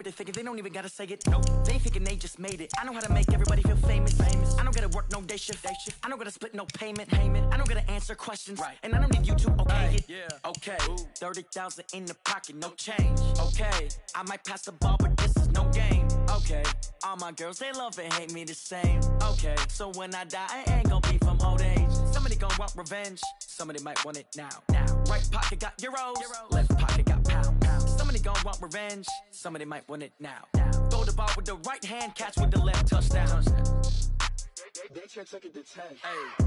They figure they don't even gotta say it. No, they thinking they just made it. I know how to make everybody feel famous. I don't gotta work no day shift. I don't gotta split no payment. I don't gotta answer questions. And I don't need you to okay it. Okay, 30,000 in the pocket, no change. Okay, I might pass the ball, but this is no game. Okay, all my girls, they love and hate me the same. Okay, so when I die, I ain't gonna be from old age. Somebody gon' want revenge. Somebody might want it now. Right pocket got euros. Left pocket got pound. Somebody gon' want revenge. Somebody might want it now. Throw the ball with the right hand, catch with the left, touchdown. They can't take it to 10. Hey.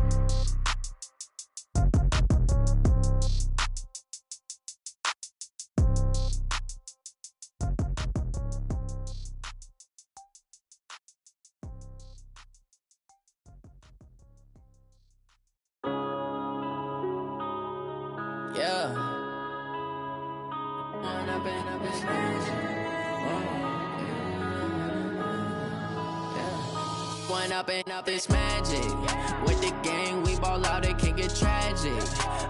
Yeah. One up and up is magic. With the gang, we ball out, it can get tragic.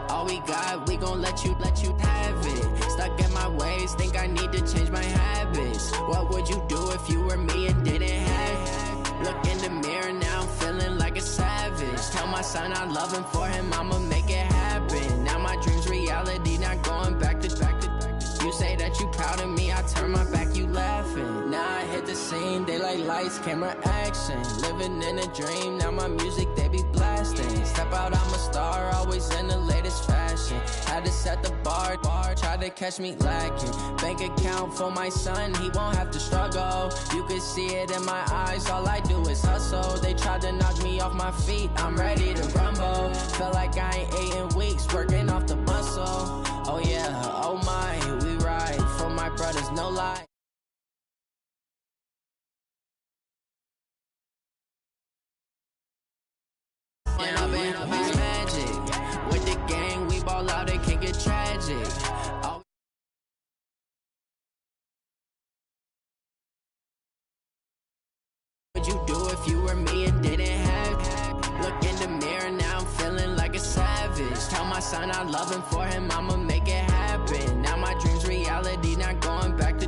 All we got, we gon' let you have it. Stuck in my ways, think I need to change my habits. What would you do if you were me and didn't have it? Look in the mirror, now I'm feeling like a savage. Tell my son I love him, for him I'ma make it happen. Now my dream's reality, not going back to. You say that you proud of me, I turn my back, you laughing. Now I hit the scene, they like lights, camera, action. Living in a dream, now my music, they be blasting. Step out, I'm a star, always in the latest fashion. Had to set the bar, try to catch me lacking. Bank account for my son, he won't have to struggle. You can see it in my eyes, all I do is hustle. They tried to knock me off my feet, I'm ready to rumble. Feel like I ain't ate in weeks, working off the muscle. Oh yeah, oh my, we ride for my brothers, no lie. It's magic. With the gang, we ball out, it can get tragic. What would you do if you were me and didn't have it? Look in the mirror, now I'm feeling like a savage. Tell my son I love him, for him I'ma make it happen. Now my dream's reality, not going back to.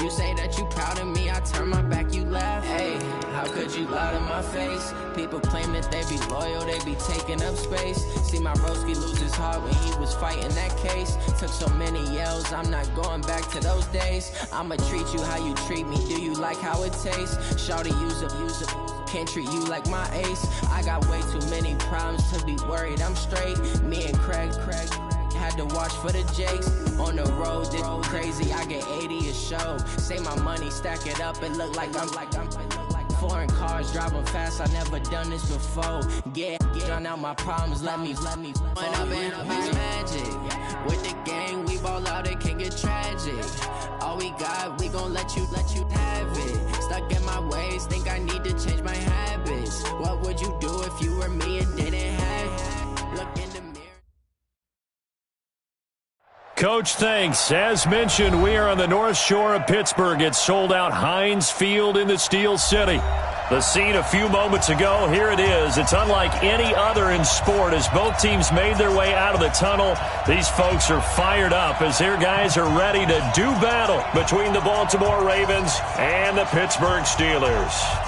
You say that you proud of me, I turn my back, you laugh. Hey, how could you lie to my face? People claim that they be loyal, they be taking up space. See my broski lose his heart when he was fighting that case. Took so many yells, I'm not going back to those days. I'ma treat you how you treat me, do you like how it tastes? Shawty, use up, can't treat you like my ace. I got way too many problems to be worried, I'm straight. Me and Craig had to watch for the Jakes. On the road, this crazy, I get 80 a show. Say my money, stack it up, it look like I'm foreign cars, driving fast, I never done this before. Get drown out my problems, let me One up and up is magic. With the gang, we ball out, it can get tragic. All we got, we gon' let you have it. Stuck in my ways, think I need to change my habits. What would you do if you were me and didn't have it? Look in the mirror. Coach, thanks. As mentioned, we are on the North Shore of Pittsburgh. It's sold out Heinz Field in the Steel City. The scene a few moments ago, here it is. It's unlike any other in sport as both teams made their way out of the tunnel. These folks are fired up as their guys are ready to do battle between the Baltimore Ravens and the Pittsburgh Steelers.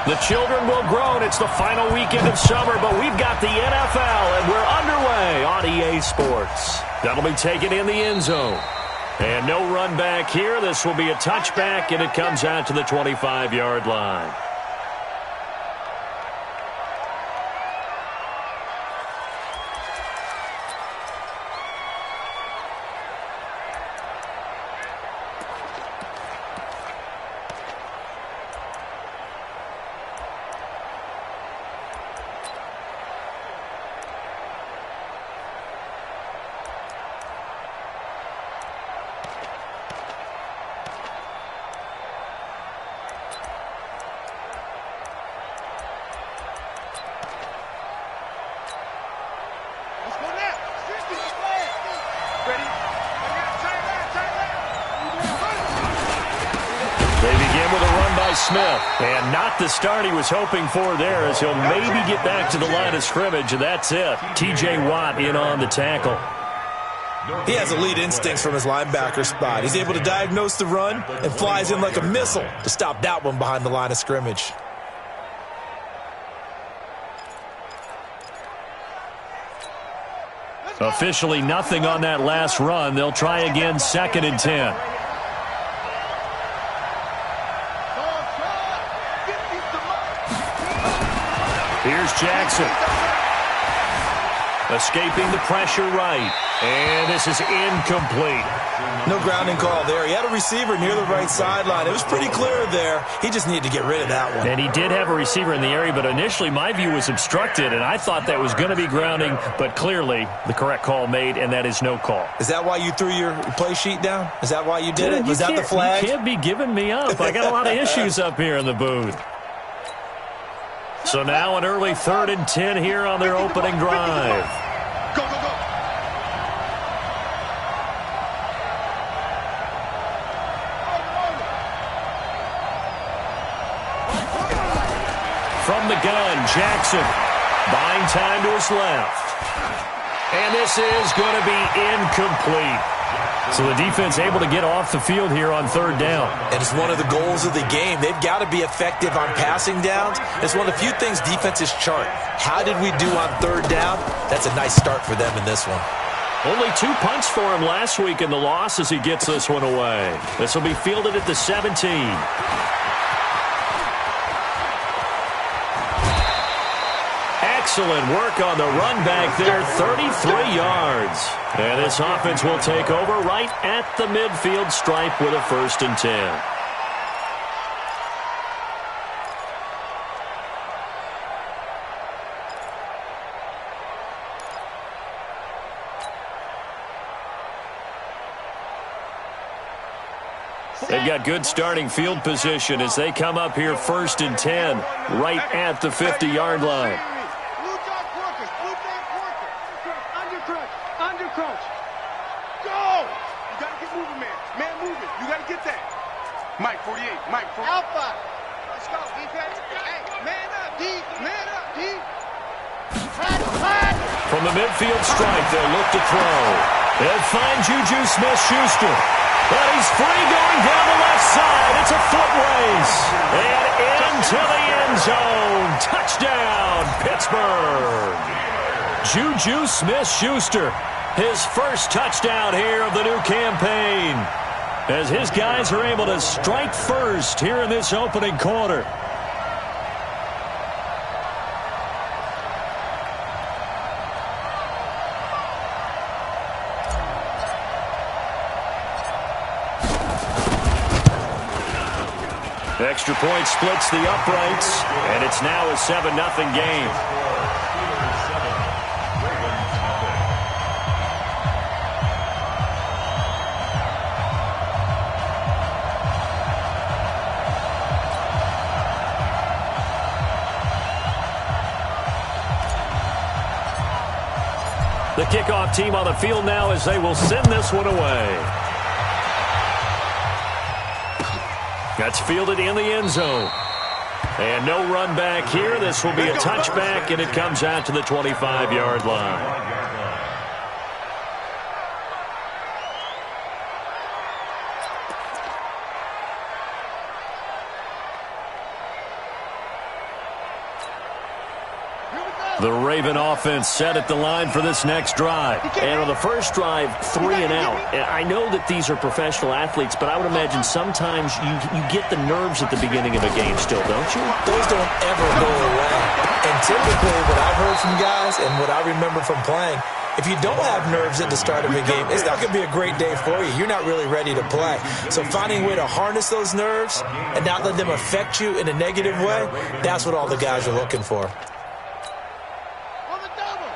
The children will groan. It's the final weekend of summer, but we've got the NFL, and we're underway on EA Sports. That'll be taken in the end zone. And no run back here. This will be a touchback, and it comes out to the 25-yard line. Smith. And not the start he was hoping for there, as he'll maybe get back to the line of scrimmage, and that's it. T.J. Watt in on the tackle. He has elite instincts from his linebacker spot. He's able to diagnose the run and flies in like a missile to stop that one behind the line of scrimmage. Officially nothing on that last run. They'll try again, 2nd and 10. Here's Jackson. Escaping the pressure right. And this is incomplete. No grounding call there. He had a receiver near the right sideline. It was pretty clear there. He just needed to get rid of that one. And he did have a receiver in the area, but initially my view was obstructed, and I thought that was going to be grounding, but clearly the correct call made, and that is no call. Is that why you threw your play sheet down? Is that why you did it? Was that the flag? You can't be giving me up. I got a lot of issues up here in the booth. So now an early 3rd and 10 here on their opening drive. Go, go, go. From the gun, Jackson. Buying time to his left. And this is going to be incomplete. So the defense able to get off the field here on 3rd down. And it's one of the goals of the game. They've got to be effective on passing downs. It's one of the few things defenses chart. How did we do on 3rd down? That's a nice start for them in this one. Only 2 punts for him last week in the loss as he gets this one away. This will be fielded at the 17. Excellent work on the run back there, 33 yards. And this offense will take over right at the midfield stripe with a 1st and 10. They've got good starting field position as they come up here 1st and 10 right at the 50-yard line. Undercroach. Go! You got to get moving, man. Man moving. You got to get that. Mike, 48. Mike, 48. Alpha. Let's go, defense. Hey, man up, D. Man up, D. From the midfield stripe, they'll look to throw. They'll find Juju Smith-Schuster. But he's free going down the left side. It's a foot race. And into the end zone. Touchdown, Pittsburgh. Juju Smith-Schuster, his first touchdown here of the new campaign, as his guys are able to strike first here in this opening quarter. Extra point splits the uprights, and it's now a 7-0 game. The kickoff team on the field now as they will send this one away. That's fielded in the end zone. And no run back here. This will be a touchback, and it comes out to the 25-yard line. The Raven offense set at the line for this next drive. And on the first drive, 3 and out. I know that these are professional athletes, but I would imagine sometimes you get the nerves at the beginning of a game still, don't you? Those don't ever go away. And typically what I've heard from guys and what I remember from playing, if you don't have nerves at the start of a game, it's not going to be a great day for you. You're not really ready to play. So finding a way to harness those nerves and not let them affect you in a negative way, that's what all the guys are looking for.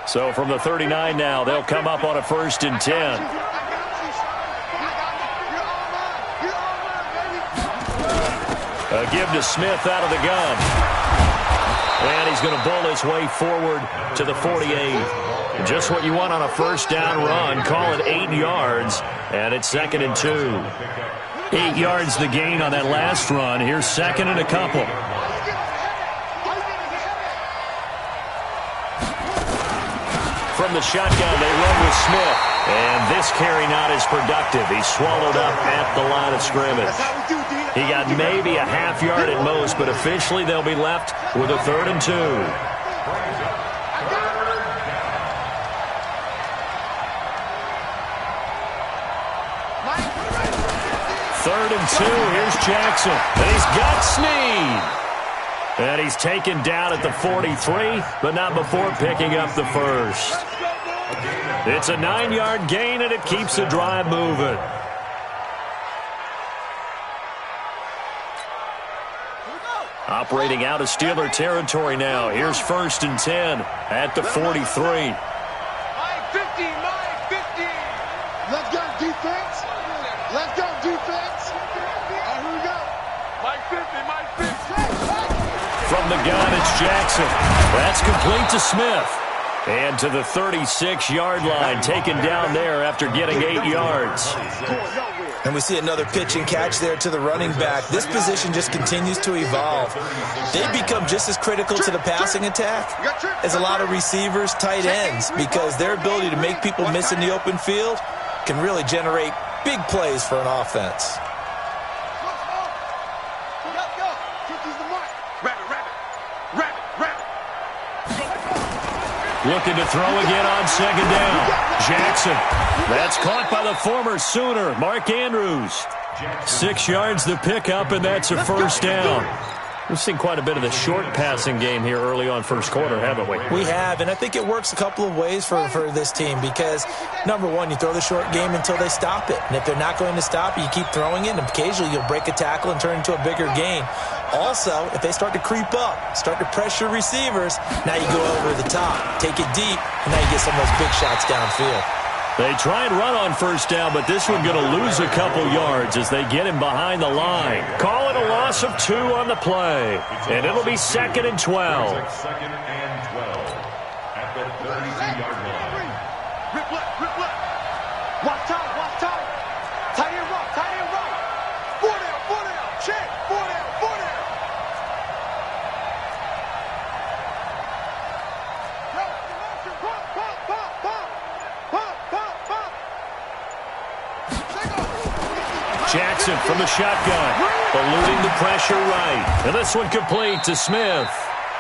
So from the 39 now, they'll come up on a 1st and 10. A give to Smith out of the gun. And he's going to bull his way forward to the 48. Just what you want on a 1st down run. Call it 8 yards. And it's 2nd and 2. 8 yards the gain on that last run. Here's second and a couple. From the shotgun, they run with Smith. And this carry not as productive. He's swallowed up at the line of scrimmage. He got maybe a half yard at most, but officially they'll be left with a 3rd and 2. Third and 2, here's Jackson. And he's got Snead. And he's taken down at the 43, but not before picking up the first. It's a 9-yard gain, and it keeps the drive moving. Operating out of Steeler territory now. Here's 1st and 10 at the 43. My 50, my 50. Let's go, defense. Let's go, defense. Here we go. My 50, my 50. From the gun, it's Jackson. That's complete to Smith. And to the 36-yard line, taken down there after getting 8 yards. And we see another pitch and catch there to the running back. This position just continues to evolve. They become just as critical to the passing attack as a lot of receivers, tight ends, because their ability to make people miss in the open field can really generate big plays for an offense. Looking to throw again on 2nd down. Jackson. That's caught by the former Sooner, Mark Andrews. 6 yards the pickup, and that's a 1st down. We've seen quite a bit of the short passing game here early on first quarter, haven't we? We have, and I think it works a couple of ways for this team because, number one, you throw the short game until they stop it. And if they're not going to stop it, you keep throwing it, and occasionally you'll break a tackle and turn it into a bigger gain. Also, if they start to creep up, start to pressure receivers, now you go over the top, take it deep, and now you get some of those big shots downfield. They try and run on 1st down, but this one going to lose a couple yards as they get him behind the line. Call it a loss of 2 on the play, and it'll be 2nd and 12. 2nd and 12 at the 32-yard line. Rip left. Watch time. Tight end right. 4 down. Check. 4 down. Jackson from the shotgun, eluding the pressure right. And this one complete to Smith.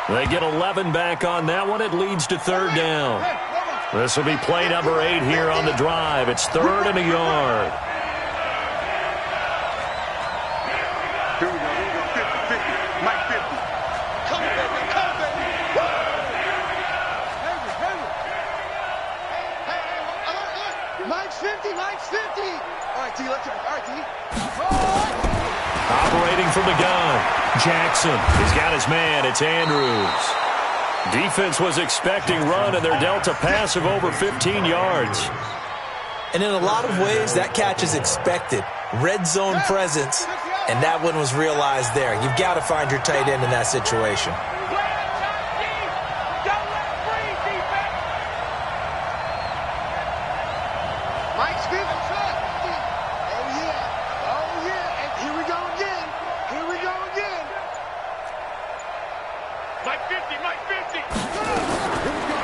They get 11 back on that one. It leads to 3rd down. This will be play number 8 here on the drive. It's 3rd and a yard. Here we go. 50. Mike 50. Come baby. Hey. Mike's 50. All right, T, let's go. All right, T. Operating from the gun, Jackson. He's got his man. It's Andrews. Defense was expecting run, and they're dealt a pass of over 15 yards. And in a lot of ways, that catch is expected. Red zone presence, and that one was realized there. You've got to find your tight end in that situation. Mike's 50. Oh, yeah. And here we go again. Mike 50.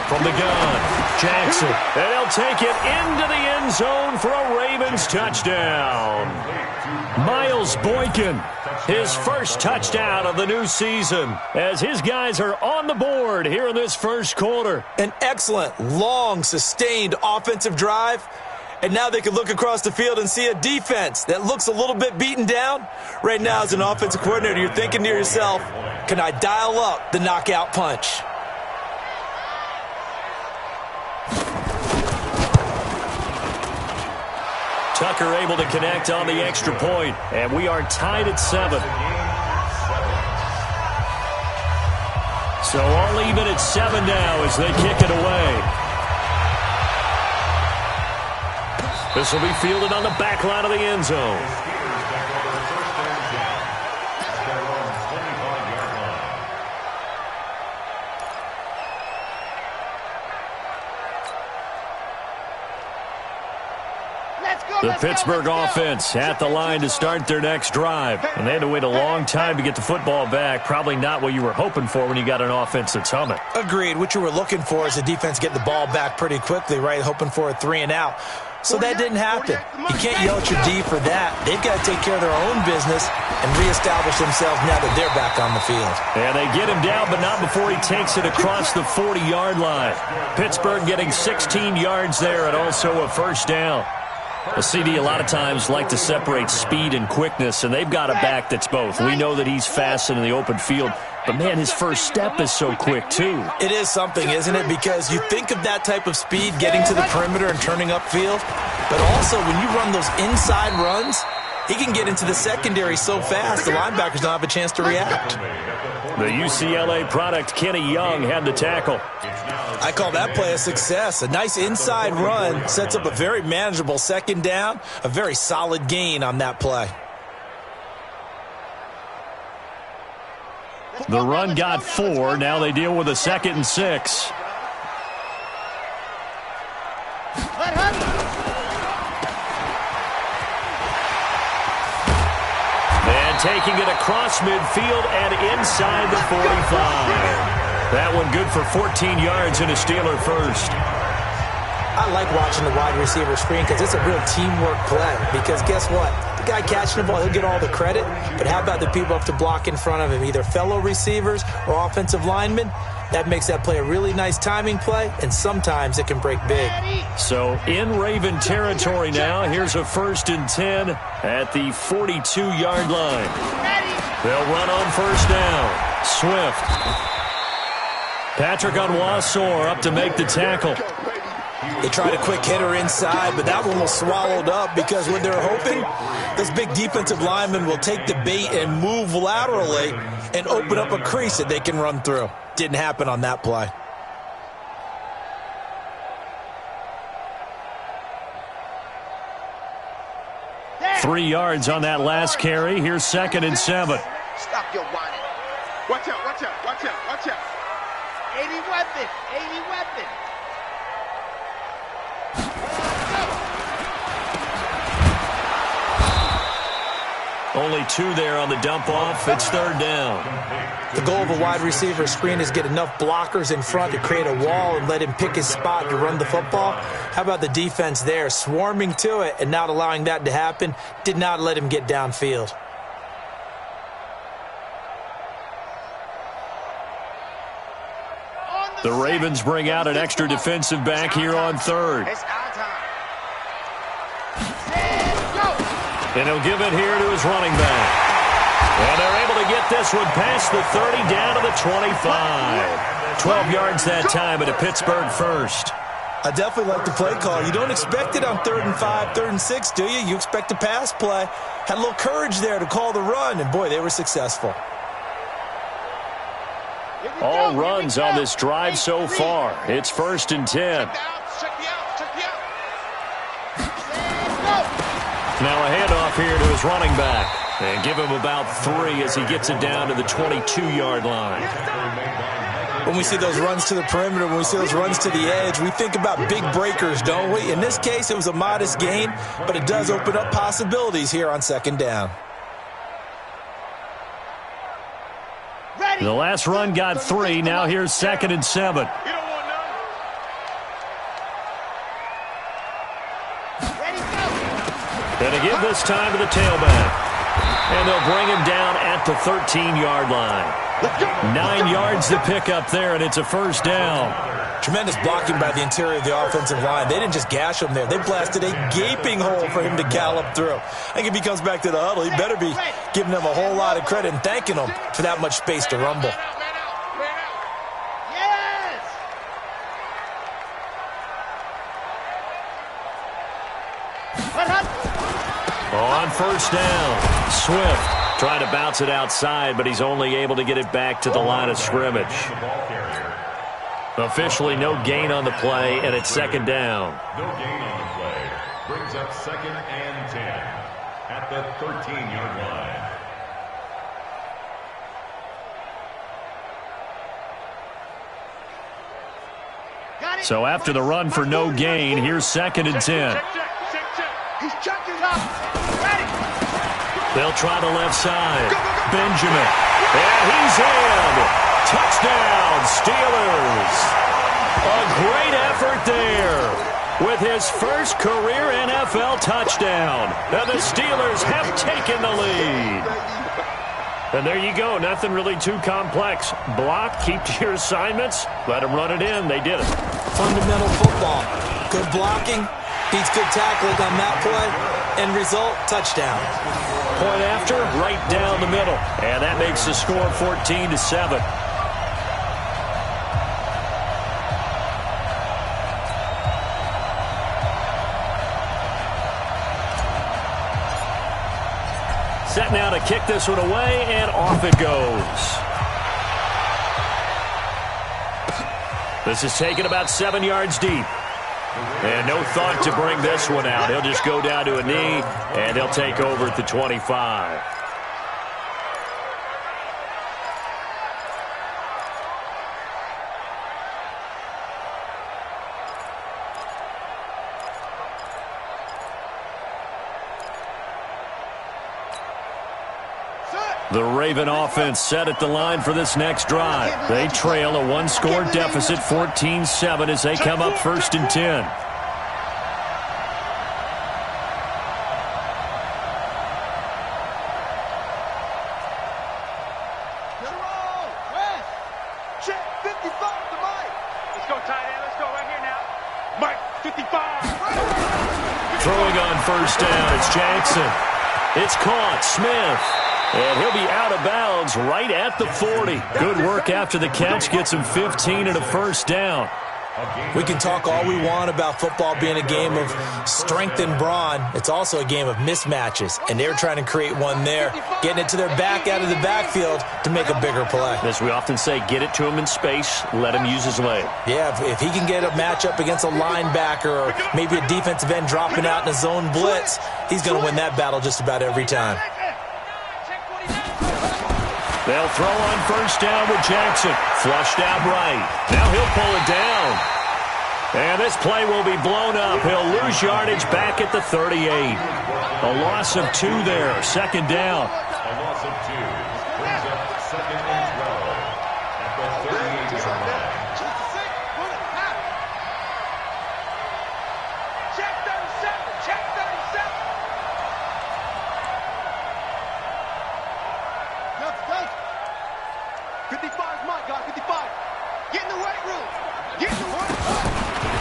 From the gun, Jackson. And he'll take it into the end zone for a Ravens touchdown. Miles Boykin, his first touchdown of the new season, as his guys are on the board here in this first quarter. An excellent, long, sustained offensive drive. And now they can look across the field and see a defense that looks a little bit beaten down. Right now, as an offensive coordinator, you're thinking to yourself, can I dial up the knockout punch? Tucker able to connect on the extra point, and we are tied at 7. So all even at 7 now as they kick it away. This will be fielded on the back line of the end zone. Let's The Pittsburgh offense at the line to start their next drive. And they had to wait a long time to get the football back. Probably not what you were hoping for when you got an offense that's humming. Agreed. What you were looking for is the defense getting the ball back pretty quickly, right? Hoping for a 3 and out. So that didn't happen. You can't yell at your D for that. They've got to take care of their own business and reestablish themselves now that they're back on the field. And they get him down, but not before he takes it across the 40-yard line. Pittsburgh getting 16 yards there and also a first down. A CD a lot of times like to separate speed and quickness, and they've got a back that's both. We know that he's fast in the open field, but, man, his first step is so quick, too. It is something, isn't it? Because you think of that type of speed getting to the perimeter and turning upfield, but also when you run those inside runs, he can get into the secondary so fast the linebackers don't have a chance to react. The UCLA product, Kenny Young, had the tackle. I call that play a success. A nice inside run sets up a very manageable second down, a very solid gain on that play. The run got 4. Now they deal with a 2nd and 6. And taking it across midfield and inside the 45. That one good for 14 yards and a Steeler first. I like watching the wide receiver screen because it's a real teamwork play. Because guess what? The guy catching the ball, he'll get all the credit. But how about the people up to block in front of him, either fellow receivers or offensive linemen? That makes that play a really nice timing play, and sometimes it can break big. So in Raven territory now, here's a 1st and 10 at the 42-yard line. They'll run on first down. Swift. Patrick Onwuasor up to make the tackle. They tried a quick hitter inside, but that one was swallowed up because what they're hoping, those big defensive linemen will take the bait and move laterally and open up a crease that they can run through. Didn't happen on that play. There. 3 yards on that last carry. Here's 2nd and 7. Stop your whining. Watch out, watch out, watch out, watch out. 80 weapon, 80 weapon. Only 2 there on the dump off. It's 3rd down. The goal of a wide receiver screen is get enough blockers in front to create a wall and let him pick his spot to run the football. How about the defense there, swarming to it and not allowing that to happen? Did not let him get downfield. The Ravens bring out an extra defensive back here on 3rd. And he'll give it here to his running back. And they're able to get this one past the 30 down to the 25. 12 yards that time at a Pittsburgh first. I definitely like the play call. You don't expect it on 3rd and 5, 3rd and 6, do you? You expect a pass play. Had a little courage there to call the run, and boy, they were successful. All runs on this drive so far. It's 1st and 10. Now a handoff here to his running back. And give him about 3 as he gets it down to the 22-yard line. When we see those runs to the perimeter, when we see those runs to the edge, we think about big breakers, don't we? In this case, it was a modest gain, but it does open up possibilities here on 2nd down. The last run got 3. Now here's 2nd and 7. And a give this time to the tailback. And they'll bring him down at the 13-yard line. 9 yards to pick up there, and it's a first down. Tremendous blocking by the interior of the offensive line. They didn't just gash him there. They blasted a gaping hole for him to gallop through. I think if he comes back to the huddle, he better be giving them a whole lot of credit and thanking them for that much space to rumble. On first down, Swift trying to bounce it outside, but he's only able to get it back to the line of scrimmage. Officially no gain on the play, and it's 2nd down. No gain on the play. Brings up 2nd and 10 at the 13-yard line. So after the run for no gain, here's 2nd and 10. He's checking up. Ready. They'll try the left side. Benjamin. And he's in. Touchdown, Steelers. A great effort there with his first career NFL touchdown. And the Steelers have taken the lead. And there you go. Nothing really too complex. Block, keep to your assignments, let them run it in. They did it. Fundamental football. Good blocking. Beats good tackling on that play. End result, touchdown. Point after, right down the middle. And that makes the score 14-7. Set now to kick this one away, and off it goes. This is taken about 7 yards deep. And no thought to bring this one out. He'll just go down to a knee, and he'll take over at the 25. The Raven offense set at the line for this next drive. They trail a one-score deficit, 14-7, as they come up 1st and 10. Check 55 to Mike. Let's go, tight end. Let's go right here now. Mike, 55. Throwing on 1st down, it's Jackson. It's caught, Smith. And he'll be out of bounds right at the 40. Good work after the catch. Gets him 15 and a 1st down. We can talk all we want about football being a game of strength and brawn. It's also a game of mismatches, and they're trying to create one there, getting it to their back out of the backfield to make a bigger play. As we often say, get it to him in space, let him use his leg. Yeah, if he can get a matchup against a linebacker or maybe a defensive end dropping out in a zone blitz, he's going to win that battle just about every time. They'll throw on 1st down with Jackson. Flushed out right. Now he'll pull it down. And this play will be blown up. He'll lose yardage back at the 38. A loss of 2 there. 2nd down. A loss of 2. Brings up 2nd and 12 at the 38-yard line. Check 37. Check 37. 55 is my guy. 55. Get in the weight room. Get in the weight room.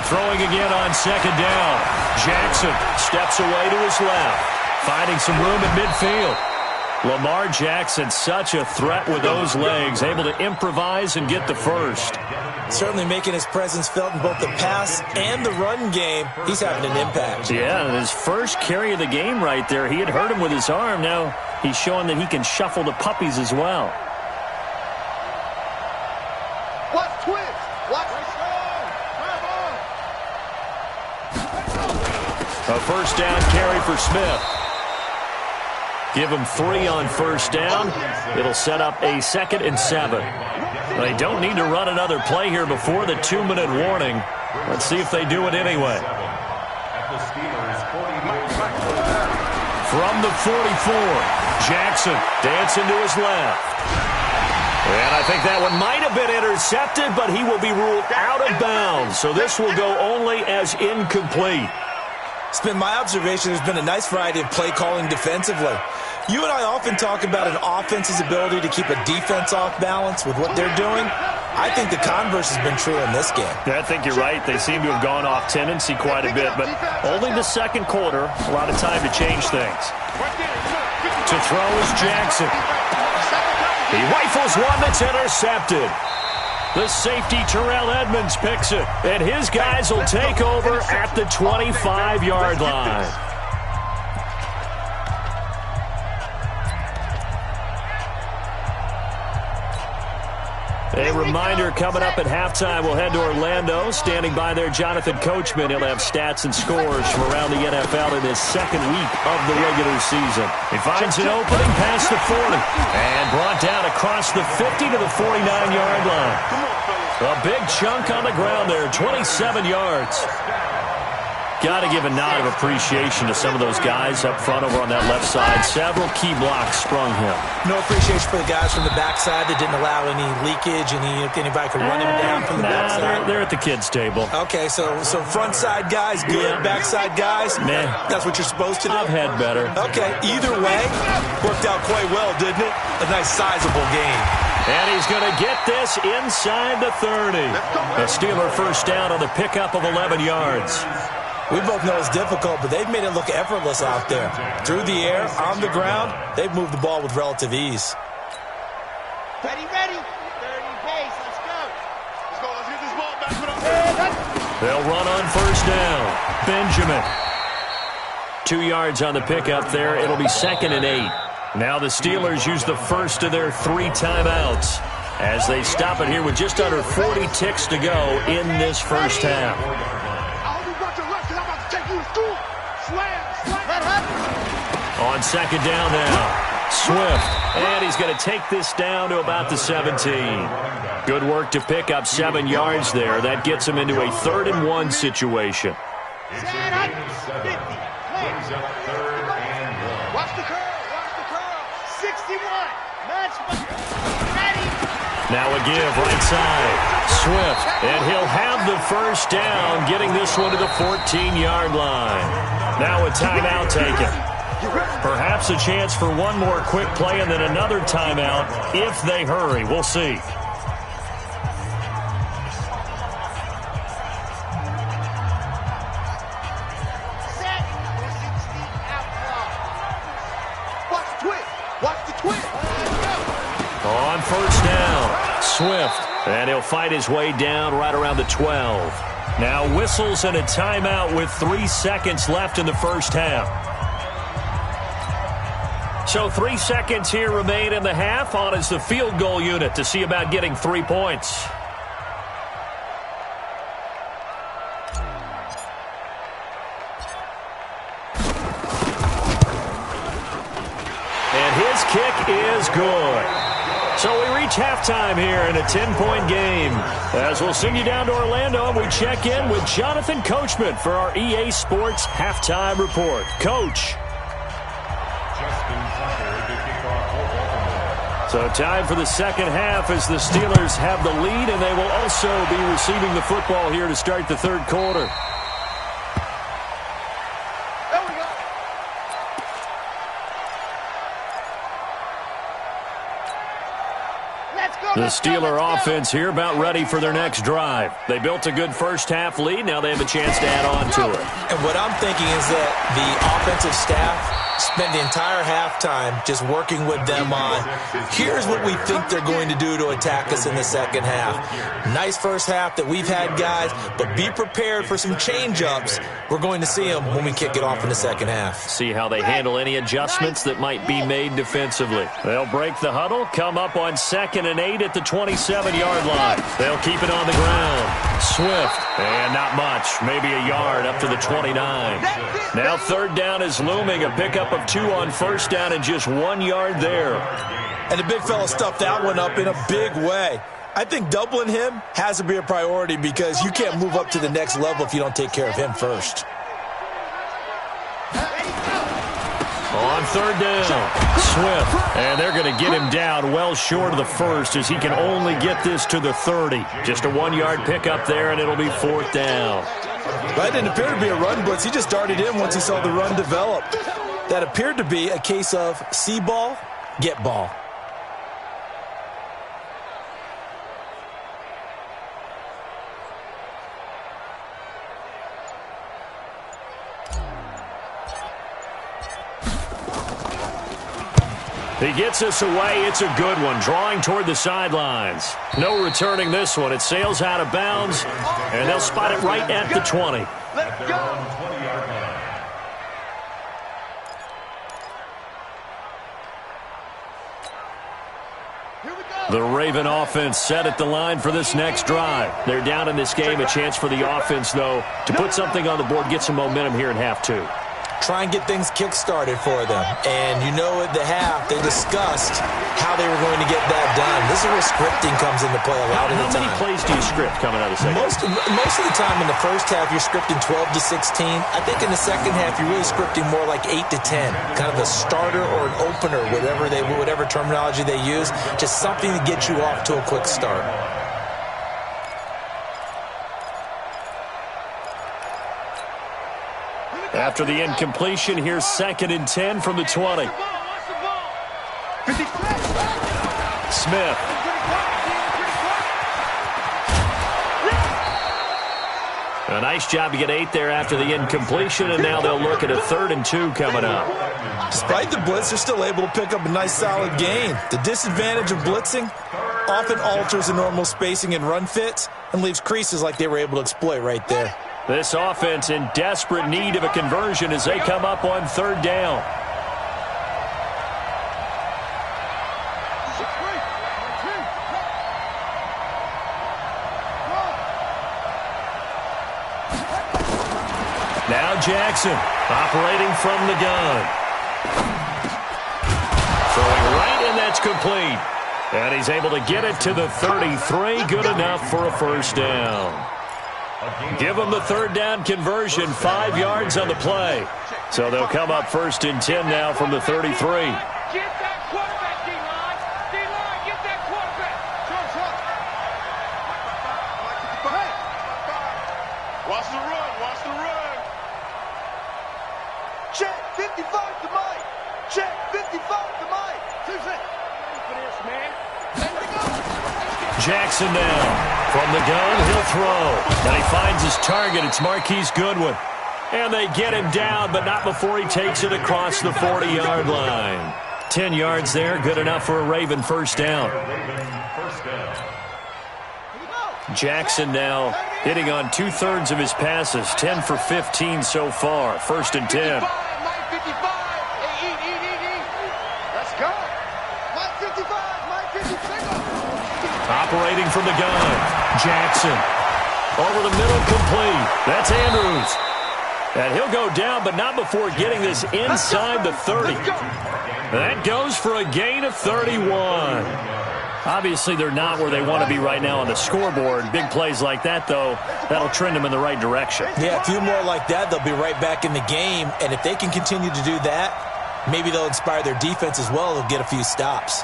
Throwing again on 2nd down. Jackson steps away to his left, finding some room at midfield. Lamar Jackson, such a threat with those legs, able to improvise and get the 1st. Certainly making his presence felt in both the pass and the run game. He's having an impact. Yeah, his first carry of the game right there. He had hurt him with his arm. Now he's showing that he can shuffle the puppies as well. Watch twist. Watch. A 1st down carry for Smith. Give him 3 on 1st down. It'll set up a 2nd and 7. They don't need to run another play here before the 2-minute warning. Let's see if they do it anyway. From the 44, Jackson dancing to his left. And I think that one might have been intercepted, but he will be ruled out of bounds. So this will go only as incomplete. It's been my observation there's been a nice variety of play calling defensively. You and I often talk about an offense's ability to keep a defense off balance with what they're doing. I think the converse has been true in this game. Yeah, I think you're right. They seem to have gone off tendency quite a bit, but only the 2nd quarter, a lot of time to change things. To throw is Jackson. He rifles one that's intercepted. The safety, Terrell Edmonds, picks it, and his guys will take over at the 25-yard line. A reminder coming up at halftime, we'll head to Orlando. Standing by there, Jonathan Coachman. He'll have stats and scores from around the NFL in his 2nd week of the regular season. He finds an opening past the 40 and brought down across the 50 to the 49-yard line. A big chunk on the ground there, 27 yards. Got to give a nod of appreciation to some of those guys up front over on that left side. Several key blocks sprung him. No appreciation for the guys from the backside that didn't allow any leakage, anybody could run him down from the backside. They're at the kids' table. Okay, so front side guys, good. Backside guys, meh. That's what you're supposed to do? I've had better. Okay, either way, worked out quite well, didn't it? A nice sizable game. And he's going to get this inside the 30. A Steeler first down on the pickup of 11 yards. We both know it's difficult, but they've made it look effortless out there. Through the air, on the ground, they've moved the ball with relative ease. Ready, 30 pace, let's go. Let's get this ball back. They'll run on first down. Benjamin. 2 yards on the pickup there. It'll be 2nd and 8. Now the Steelers use the first of their 3 timeouts as they stop it here with just under 40 ticks to go in this first half. On 2nd down now, Swift, and he's going to take this down to about the 17. Good work to pick up 7 yards there. That gets him into a 3rd and 1 situation. Watch the curl, 61, ready. Now a give right side, Swift, and he'll have the first down, getting this one to the 14-yard line. Now a timeout taken. Perhaps a chance for one more quick play and then another timeout if they hurry. We'll see. Watch the twist. On first down, Swift, and he'll fight his way down right around the 12. Now whistles and a timeout with 3 seconds left in the first half. So 3 seconds here remain in the half. On is the field goal unit to see about getting 3 points. And his kick is good. So we reach halftime here in a 10-point game. As we'll send you down to Orlando, we check in with Jonathan Coachman for our EA Sports Halftime Report. Coach. So time for the second half as the Steelers have the lead, and they will also be receiving the football here to start the third quarter. The Steeler offense here about ready for their next drive. They built a good first half lead. Now they have a chance to add on to it. And what I'm thinking is that the offensive staff spend the entire halftime just working with them on, here's what we think they're going to do to attack us in the second half. Nice first half that we've had, guys, but be prepared for some change-ups. We're going to see them when we kick it off in the second half. See how they handle any adjustments that might be made defensively. They'll break the huddle, come up on 2nd and 8 at the 27-yard line. They'll keep it on the ground. Swift, and not much, maybe a yard up to the 29. Now 3rd down is looming, a pickup of 2 on first down and just 1 yard there. And the big fella stuffed that one up in a big way. I think doubling him has to be a priority because you can't move up to the next level if you don't take care of him first. On 3rd down, Swift, and they're going to get him down well short of the first as he can only get this to the 30. Just a 1 yard pickup there, and it'll be 4th down. That didn't appear to be a run blitz. He just darted in once he saw the run develop. That appeared to be a case of see ball, get ball. He gets us away. It's a good one, drawing toward the sidelines. No returning this one. It sails out of bounds, and they'll spot it right at the 20. Let's go. The Raven offense set at the line for this next drive. They're down in this game. A chance for the offense, though, to put something on the board, get some momentum here in half 2. try and get things kick-started for them. And you know at the half, they discussed how they were going to get that done. This is where scripting comes into play a lot of the time. How many plays do you script coming out of the second? Most of the time in the first half, you're scripting 12 to 16. I think in the second half, you're really scripting more like 8 to 10. Kind of a starter or an opener, whatever terminology they use. Just something to get you off to a quick start. After the incompletion, here's 2nd and 10 from the 20. Smith. A nice job to get 8 there after the incompletion, and now they'll look at a 3rd and 2 coming up. Despite the blitz, they're still able to pick up a nice solid gain. The disadvantage of blitzing often alters the normal spacing and run fits and leaves creases like they were able to exploit right there. This offense in desperate need of a conversion as they come up on 3rd down. Now Jackson operating from the gun. Throwing right, and that's complete. And he's able to get it to the 33. Good enough for a 1st down. Give them the 3rd down conversion, 5 yards on the play. So they'll come up 1st and 10 now from the 33. Get that quarterback, D-line. D-line, get that quarterback. Watch the run. Watch the run. Check 55 to Mike. Check 55 to Mike. Ready for this, man. Let it go. Jackson now. From the gun, he'll throw. And he finds his target. It's Marquise Goodwin. And they get him down, but not before he takes it across the 40-yard line. 10 yards there, good enough for a Raven 1st down. Jackson now hitting on 2/3 of his passes, 10 for 15 so far. 1st and 10. Mike 55. Hey, eat. Let's go. Mike 55. Mike 55. Operating from the gun, Jackson. Over the middle, complete. That's Andrews. And he'll go down, but not before getting this inside the 30. That goes for a gain of 31. Obviously, they're not where they want to be right now on the scoreboard. Big plays like that, though, that'll trend them in the right direction. Yeah, a few more like that, they'll be right back in the game. And if they can continue to do that, maybe they'll inspire their defense as well. They'll get a few stops.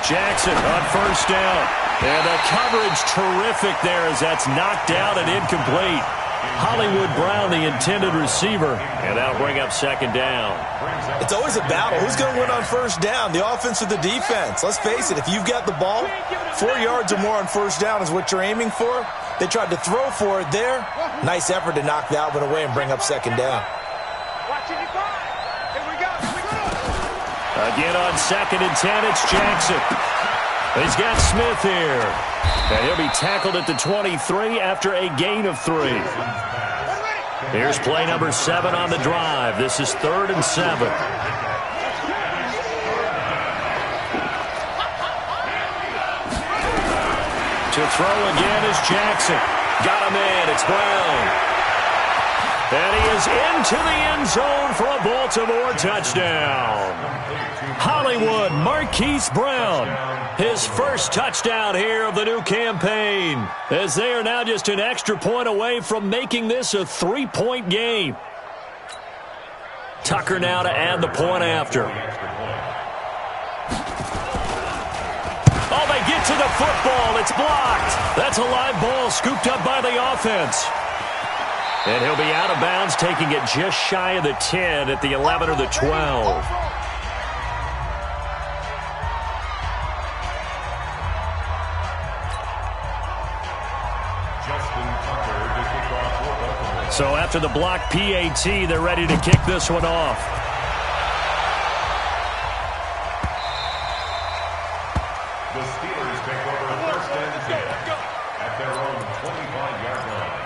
Jackson on 1st down. And the coverage terrific there as that's knocked down and incomplete. Hollywood Brown, the intended receiver. And that'll bring up 2nd down. It's always a battle. Who's going to win on 1st down, the offense or the defense? Let's face it, if you've got the ball, 4 yards or more on 1st down is what you're aiming for. They tried to throw for it there. Nice effort to knock that one away and bring up 2nd down. Again on 2nd and 10, it's Jackson. He's got Smith here. And he'll be tackled at the 23 after a gain of 3. Here's play number 7 on the drive. This is 3rd and 7. To throw again is Jackson. Got him in. It's Brown. And he is into the end zone for a Baltimore touchdown. Hollywood Marquise Brown, his 1st touchdown here of the new campaign, as they are now just an extra point away from making this a 3-point game. Tucker now to add the point after. Oh, they get to the football. It's blocked. That's a live ball scooped up by the offense. And he'll be out of bounds, taking it just shy of the 10 at the 11 or the 12. So after the block PAT, they're ready to kick this one off. The Steelers take over 1st and 10 at their own 25-yard line.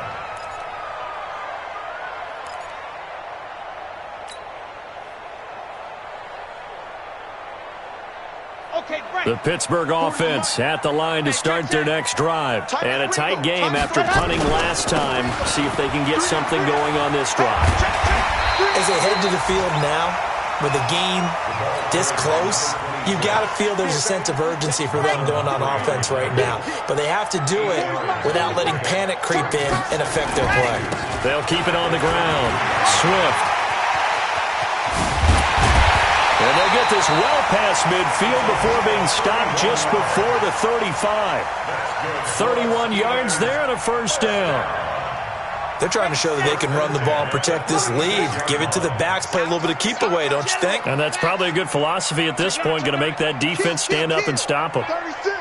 The Pittsburgh offense at the line to start their next drive. And a tight game after punting last time. See if they can get something going on this drive. As they head to the field now, with the game this close, you've got to feel there's a sense of urgency for them going on offense right now. But they have to do it without letting panic creep in and affect their play. They'll keep it on the ground. Swift. And they'll get this well past midfield before being stopped just before the 35. 31 yards there and a first down. They're trying to show that they can run the ball and protect this lead. Give it to the backs, play a little bit of keep away, don't you think? And that's probably a good philosophy at this point, going to make that defense stand up and stop them. 36.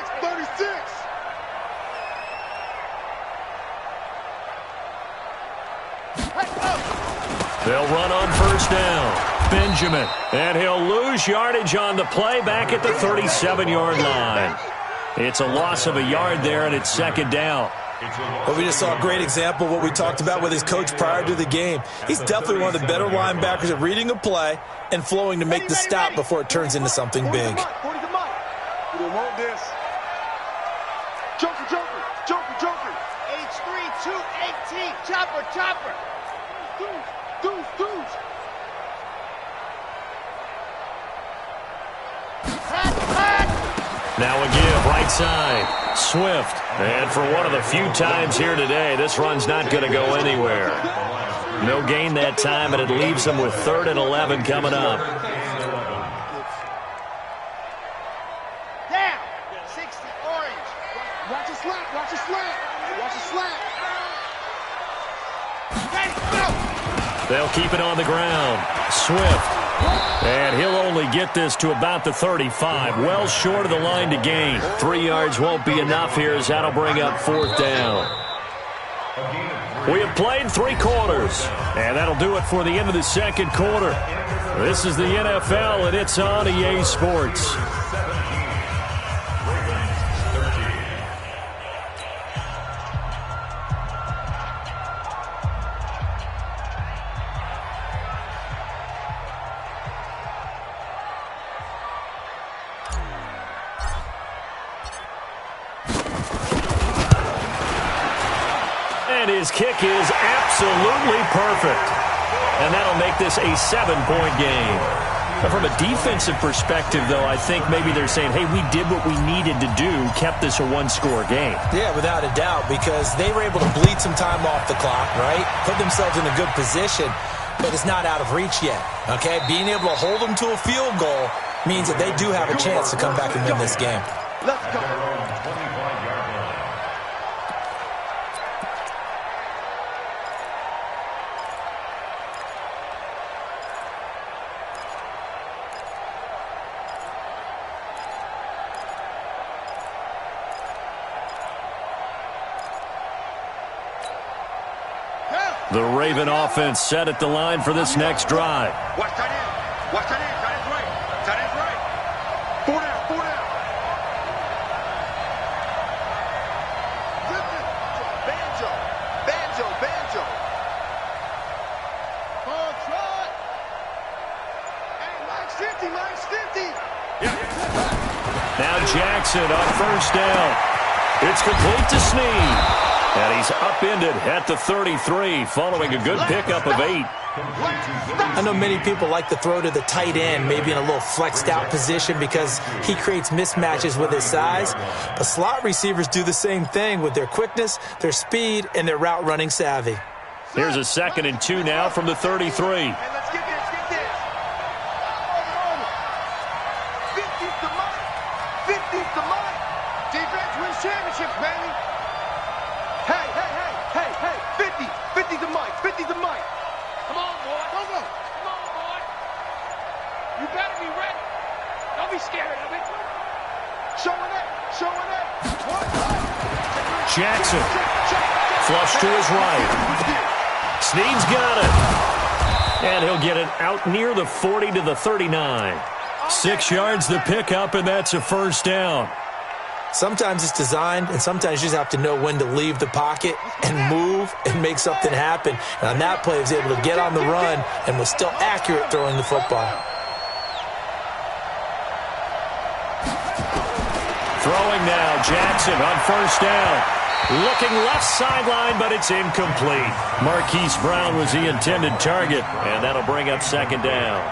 They'll run on first down. Benjamin. And he'll lose yardage on the play back at the 37-yard line. It's a loss of a yard there, and it's second down. Well, we just saw a great example of what we talked about with his coach prior to the game. He's definitely one of the better linebackers at reading a play and flowing to make the stop before it turns into something big. We don't want this. Joker. H3-218. Chopper. Deuce. Now a give, right side. Swift. And for one of the few times here today, this run's not going to go anywhere. No gain that time, and it leaves them with 3rd and 11 coming up. Down. 60, orange. Watch a slant. Ready, go. They'll keep it on the ground. Swift. And he'll only get this to about the 35. Well short of the line to gain. 3 yards won't be enough here as that'll bring up 4th down. We have played 3 quarters. And that'll do it for the end of the second quarter. This is the NFL, and it's on EA Sports. His kick is absolutely perfect. And that'll make this a 7-point game. But from a defensive perspective, though, I think maybe they're saying, hey, we did what we needed to do, kept this a 1-score game. Yeah, without a doubt, because they were able to bleed some time off the clock, right? Put themselves in a good position, but it's not out of reach yet, okay? Being able to hold them to a field goal means that they do have a chance to come back and win this game. Let's go. The Raven offense set at the line for this next drive. Watch tight end. Tight end's right. 4 down. Banjo. Ball trot. Hey, Mike's 50. Now Jackson on first down. It's complete to Snead. And he's upended at the 33 following a good pickup of 8. I know many people like to throw to the tight end, maybe in a little flexed out position because he creates mismatches with his size. But slot receivers do the same thing with their quickness, their speed, and their route running savvy. Here's a 2nd and 2 now from the 33. Hey, let's get this. 50's the mark. Defense wins championships, baby. Hey. 50's the mic. Come on, boy. You better be ready. Don't be scared of it. Showing it. Jackson. Flush to his right. Snead's got it. And he'll get it out near the 40 to the 39. 6 yards the pickup, and that's a first down. Sometimes it's designed, and sometimes you just have to know when to leave the pocket and move and make something happen. And on that play, he was able to get on the run and was still accurate throwing the football. Throwing now, Jackson on first down. Looking left sideline, but it's incomplete. Marquise Brown was the intended target, and that'll bring up second down.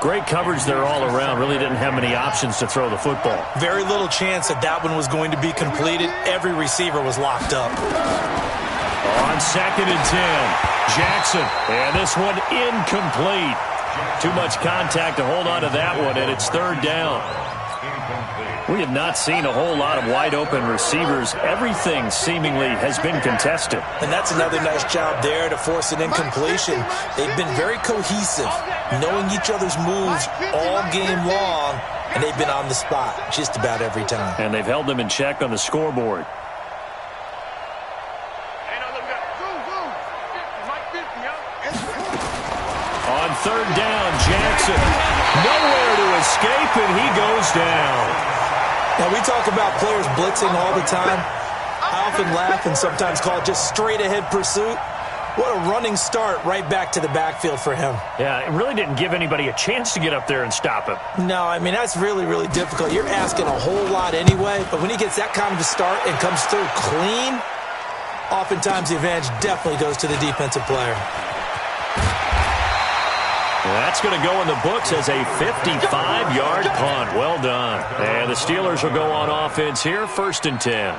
Great coverage there all around. Really didn't have many options to throw the football. Very little chance that one was going to be completed. Every receiver was locked up. On 2nd and 10, Jackson, and this one incomplete. Too much contact to hold on to that one, and it's third down. We have not seen a whole lot of wide-open receivers. Everything seemingly has been contested. And that's another nice job there to force an incompletion. They've been very cohesive, knowing each other's moves all game long, and they've been on the spot just about every time. And they've held them in check on the scoreboard. On third down, Jackson. Nowhere to escape, and he goes down. Now, we talk about players blitzing all the time. I often laugh and sometimes call it just straight-ahead pursuit. What a running start right back to the backfield for him. Yeah, it really didn't give anybody a chance to get up there and stop him. No, I mean, that's really, really difficult. You're asking a whole lot anyway, but when he gets that kind of a start and comes through clean, oftentimes the advantage definitely goes to the defensive player. That's going to go in the books as a 55-yard punt. Well done. And the Steelers will go on offense here, 1st and 10.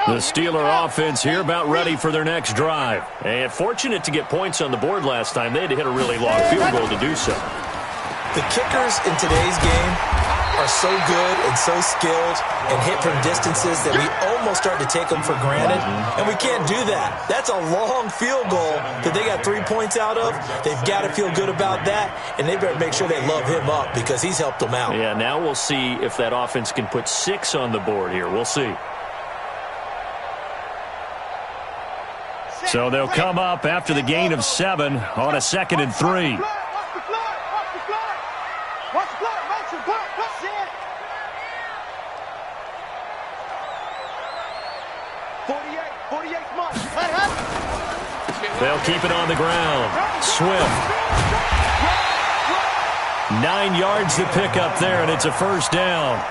The Steeler offense here about ready for their next drive. And fortunate to get points on the board last time. They had to hit a really long field goal to do so. The kickers in today's game are so good and so skilled and hit from distances that we almost start to take them for granted, and we can't do that. That's a long field goal that they got 3 points out of. They've got to feel good about that, and they better make sure they love him up because he's helped them out. Yeah, now we'll see if that offense can put 6 on the board here. We'll see. So they'll come up after the gain of 7 on a 2nd and 3. They'll keep it on the ground. Swift. 9 yards to pick up there, and it's a first down.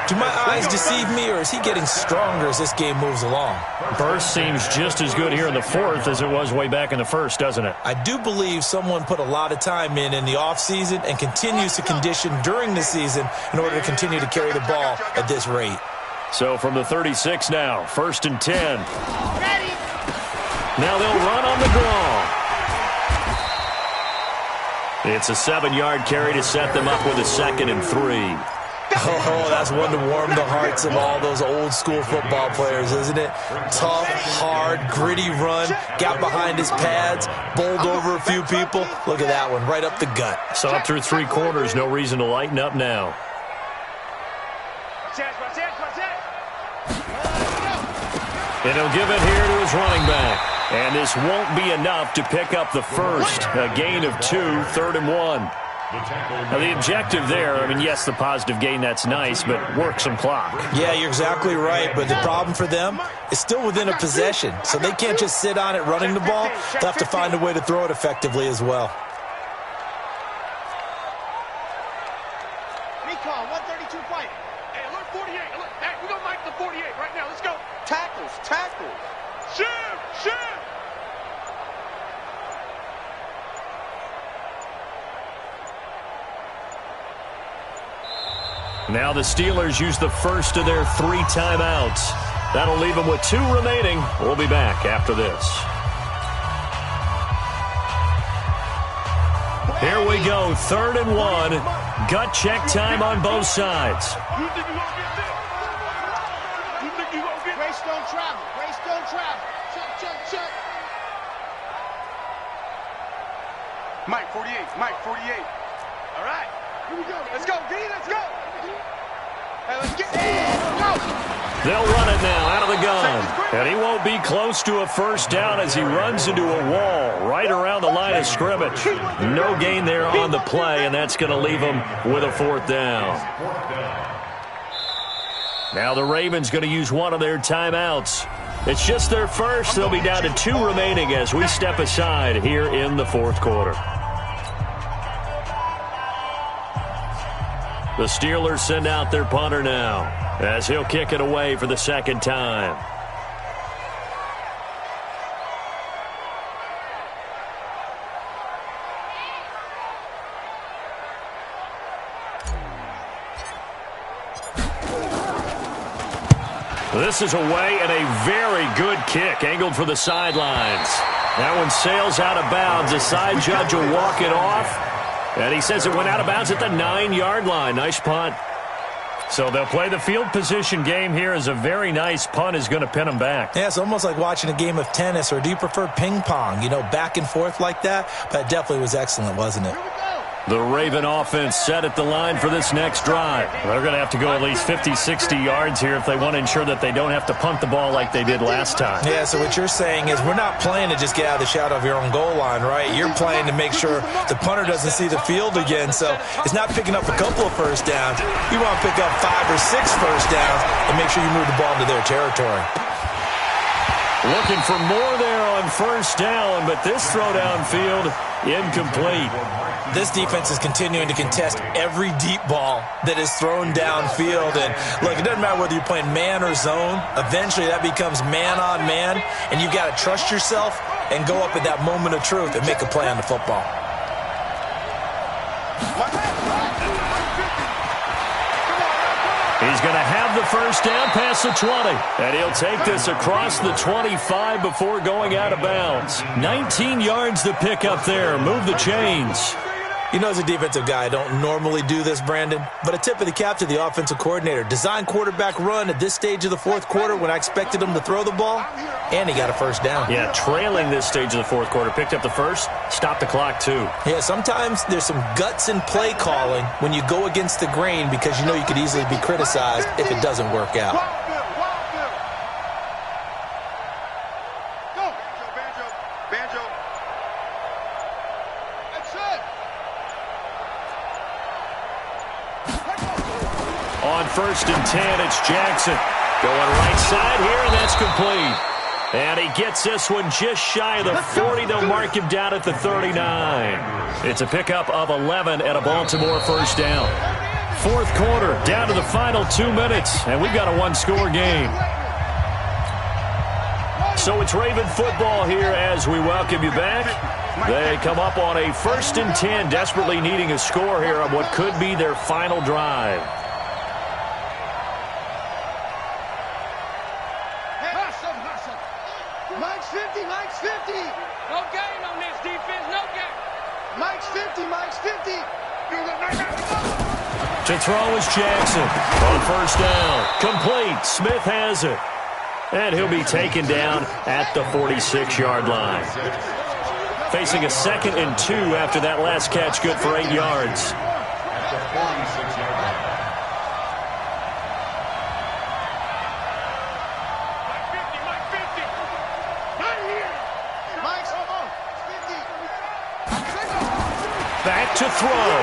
Do my eyes deceive me, or is he getting stronger as this game moves along? Burst seems just as good here in the 4th as it was way back in the 1st, doesn't it? I do believe someone put a lot of time in the offseason and continues to condition during the season in order to continue to carry the ball at this rate. So from the 36 now, 1st and 10. Now they'll run on the draw. It's a 7-yard carry to set them up with a 2nd and 3. Oh, that's one to warm the hearts of all those old-school football players, isn't it? Tough, hard, gritty run, got behind his pads, bowled over a few people. Look at that one, right up the gut. So up through 3 quarters, no reason to lighten up now. And he'll give it here to his running back. And this won't be enough to pick up the first. A gain of 2, 3rd and 1. Now, the objective there, I mean, yes, the positive gain, that's nice, but work some clock. Yeah, you're exactly right, but the problem for them is still within a possession, so they can't just sit on it running the ball. They'll have to find a way to throw it effectively as well. Recon, 132 fighting. Hey, alert 48. Alert. Hey, we're going to mic the 48 right now. Let's go. Tackles, tackles. Shoot, shoot. Now the Steelers use the first of their 3 timeouts. That'll leave them with 2 remaining. We'll be back after this. Here we go, 3rd and 1. Gut check time on both sides. You think you gonna get this? You think you gonna get Grace don't travel. Grace don't travel. Check. Mike 48. Mike 48. All right. Here we go. Let's go, D. Let's go. Hey, let's get go. They'll run it now out of the gun. And he won't be close to a first down as he runs into a wall right around the line of scrimmage. No gain there on the play, and that's going to leave him with a 4th down. Now the Ravens going to use one of their timeouts. It's just their first. They'll be down to 2 remaining as we step aside here in the fourth quarter. The Steelers send out their punter now as he'll kick it away for the second time. This is away and a very good kick angled for the sidelines. That one sails out of bounds. The side judge will walk it off. And he says it went out of bounds at the 9-yard line. Nice punt. So they'll play the field position game here as a very nice punt is going to pin them back. Yeah, it's almost like watching a game of tennis, or do you prefer ping pong? You know, back and forth like that? That definitely was excellent, wasn't it? The Raven offense set at the line for this next drive. They're going to have to go at least 50, 60 yards here if they want to ensure that they don't have to punt the ball like they did last time. Yeah, so what you're saying is we're not playing to just get out of the shadow of your own goal line, right? You're playing to make sure the punter doesn't see the field again. So it's not picking up a couple of first downs. You want to pick up 5 or 6 first downs and make sure you move the ball into their territory. Looking for more there on first down, but this throw downfield incomplete. This defense is continuing to contest every deep ball that is thrown downfield. And, look, it doesn't matter whether you're playing man or zone. Eventually that becomes man-on-man, and you've got to trust yourself and go up at that moment of truth and make a play on the football. He's going to have the first down past the 20. And he'll take this across the 25 before going out of bounds. 19 yards to pick up there. Move the chains. You know, as a defensive guy, I don't normally do this, Brandon, but a tip of the cap to the offensive coordinator. Design quarterback run at this stage of the fourth quarter when I expected him to throw the ball, and he got a first down. Yeah, trailing this stage of the fourth quarter. Picked up the first, stopped the clock too. Yeah, sometimes there's some guts in play calling when you go against the grain because you know you could easily be criticized if it doesn't work out. On 1st and 10, it's Jackson. Going right side here, and that's complete. And he gets this one just shy of the 40. They'll mark him down at the 39. It's a pickup of 11 and a Baltimore first down. Fourth quarter, down to the final 2 minutes, and we've got a one-score game. So it's Raven football here as we welcome you back. They come up on a 1st and 10, desperately needing a score here on what could be their final drive. Mike's 50, Mike's 50. No gain on this defense, no gain. Mike's 50, Mike's 50. To throw is Jackson on first down. Complete. Smith has it. And he'll be taken down at the 46-yard line. Facing a 2nd and 2 after that last catch, good for 8 yards. Back to throw.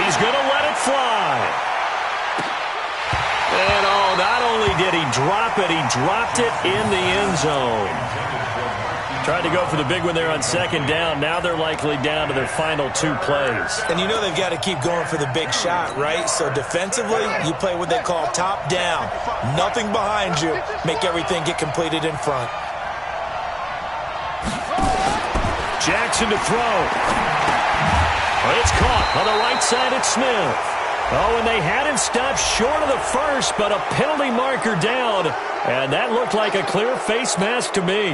He's going to let it fly. And not only did he drop it, he dropped it in the end zone. Tried to go for the big one there on 2nd down. Now they're likely down to their final 2 plays. And you know they've got to keep going for the big shot, right? So defensively, you play what they call top down. Nothing behind you. Make everything get completed in front. Jackson to throw. It's caught on the right side at Smith. Oh, and they had him stopped short of the first, but a penalty marker down. And that looked like a clear face mask to me.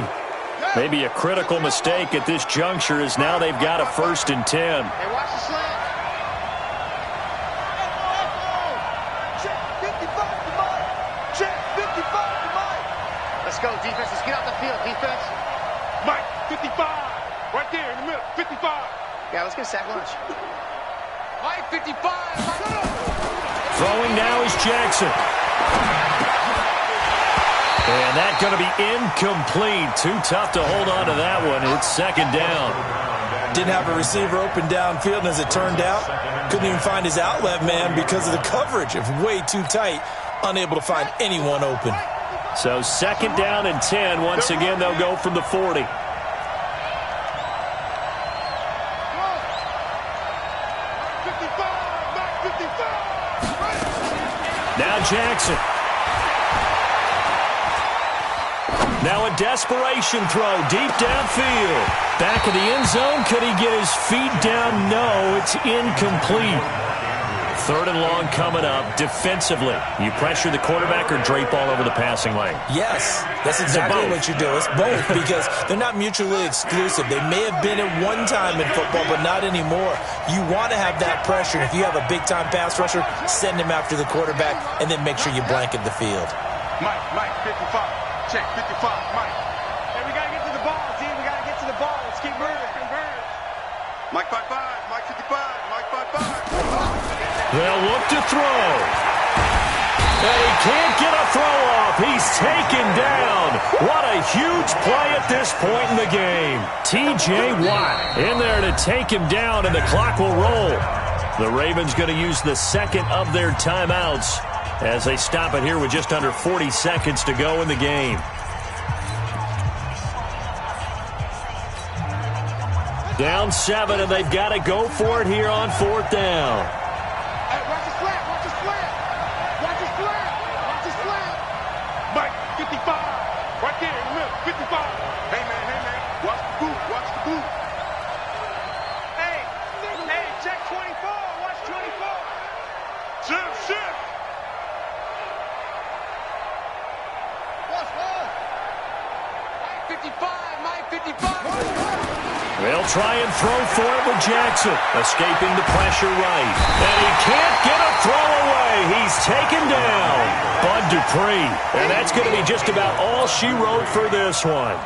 Maybe a critical mistake at this juncture as now they've got a 1st and 10. Hey, watch the slant. Check 55 to Mike. Check 55 to Mike. Let's go, defense. Let's get out the field, defense. Mike, 55. Right there in the middle, 55. Yeah, let's get sack lunch. Mike, 55. Throwing now is Jackson. And that's going to be incomplete. Too tough to hold on to that one. It's 2nd down. Didn't have a receiver open downfield, and as it turned out, couldn't even find his outlet man because of the coverage. It was way too tight, unable to find anyone open. So 2nd down and 10. Once again, they'll go from the 40. Now Jackson. Now a desperation throw deep downfield. Back of the end zone. Could he get his feet down? No, it's incomplete. 3rd and long coming up defensively. You pressure the quarterback or drape all over the passing lane? Yes, that's exactly what you do. It's both because they're not mutually exclusive. They may have been at one time in football, but not anymore. You want to have that pressure. If you have a big-time pass rusher, send him after the quarterback, and then make sure you blanket the field. Mike, 55. Check, 55, Mike. Hey, we got to get to the ball, team. We got to get to the ball. Let's keep moving. Mike 55, Mike 55, Mike 55. They'll look to throw. And he can't get a throw off. He's taken down. What a huge play at this point in the game. T.J. Watt in there to take him down, and the clock will roll. The Ravens going to use the 2nd of their timeouts as they stop it here with just under 40 seconds to go in the game. Down 7, and they've got to go for it here on 4th down. Hey, watch his flat. Watch his flat. Watch his flat. Watch his flat. Mike, 55. Right there in the middle, 55. Hey, man. Watch the boot. Watch the boot. Hey, check 24. Watch 24. Shift. Mike 55. Mike 55. They'll try and throw for it with Jackson. Escaping the pressure right. And he can't get a throw away. He's taken down. Bud Dupree. And that's going to be just about all she wrote for this one.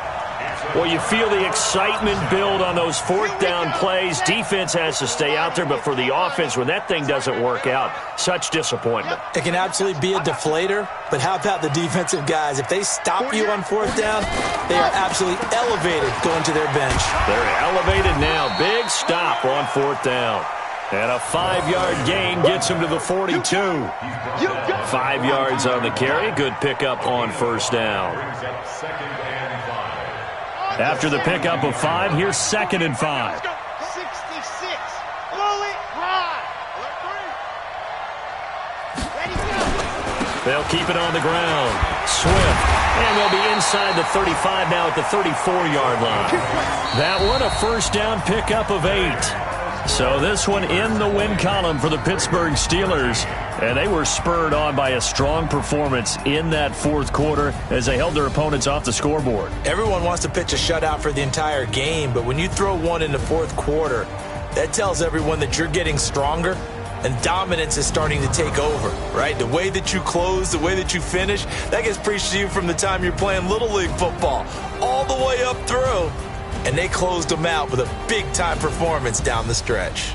Well, you feel the excitement build on those 4th down plays. Defense has to stay out there, but for the offense, when that thing doesn't work out, such disappointment. It can absolutely be a deflator, but how about the defensive guys? If they stop you on 4th down, they are absolutely elevated going to their bench. They're elevated now. Big stop on 4th down. And a 5-yard gain gets him to the 42. 5 yards on the carry. Good pickup on 1st down. After the pickup of 5, here's 2nd and 5. 66. Bullet ride. Ready, go. They'll keep it on the ground. Swift. And they'll be inside the 35 now at the 34-yard line. That one, a 1st down pickup of 8. So this one in the win column for the Pittsburgh Steelers. And they were spurred on by a strong performance in that 4th quarter as they held their opponents off the scoreboard. Everyone wants to pitch a shutout for the entire game, but when you throw one in the 4th quarter, that tells everyone that you're getting stronger and dominance is starting to take over, right? The way that you close, the way that you finish, that gets preached to you from the time you're playing Little League football all the way up through. And they closed them out with a big-time performance down the stretch.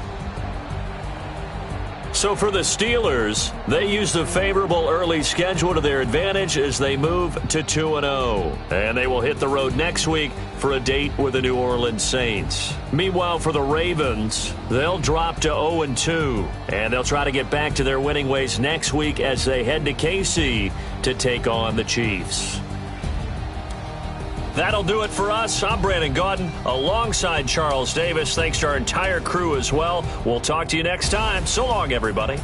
So for the Steelers, they used a favorable early schedule to their advantage as they move to 2-0. And they will hit the road next week for a date with the New Orleans Saints. Meanwhile, for the Ravens, they'll drop to 0-2. And they'll try to get back to their winning ways next week as they head to KC to take on the Chiefs. That'll do it for us. I'm Brandon Gaudin alongside Charles Davis. Thanks to our entire crew as well. We'll talk to you next time. So long, everybody.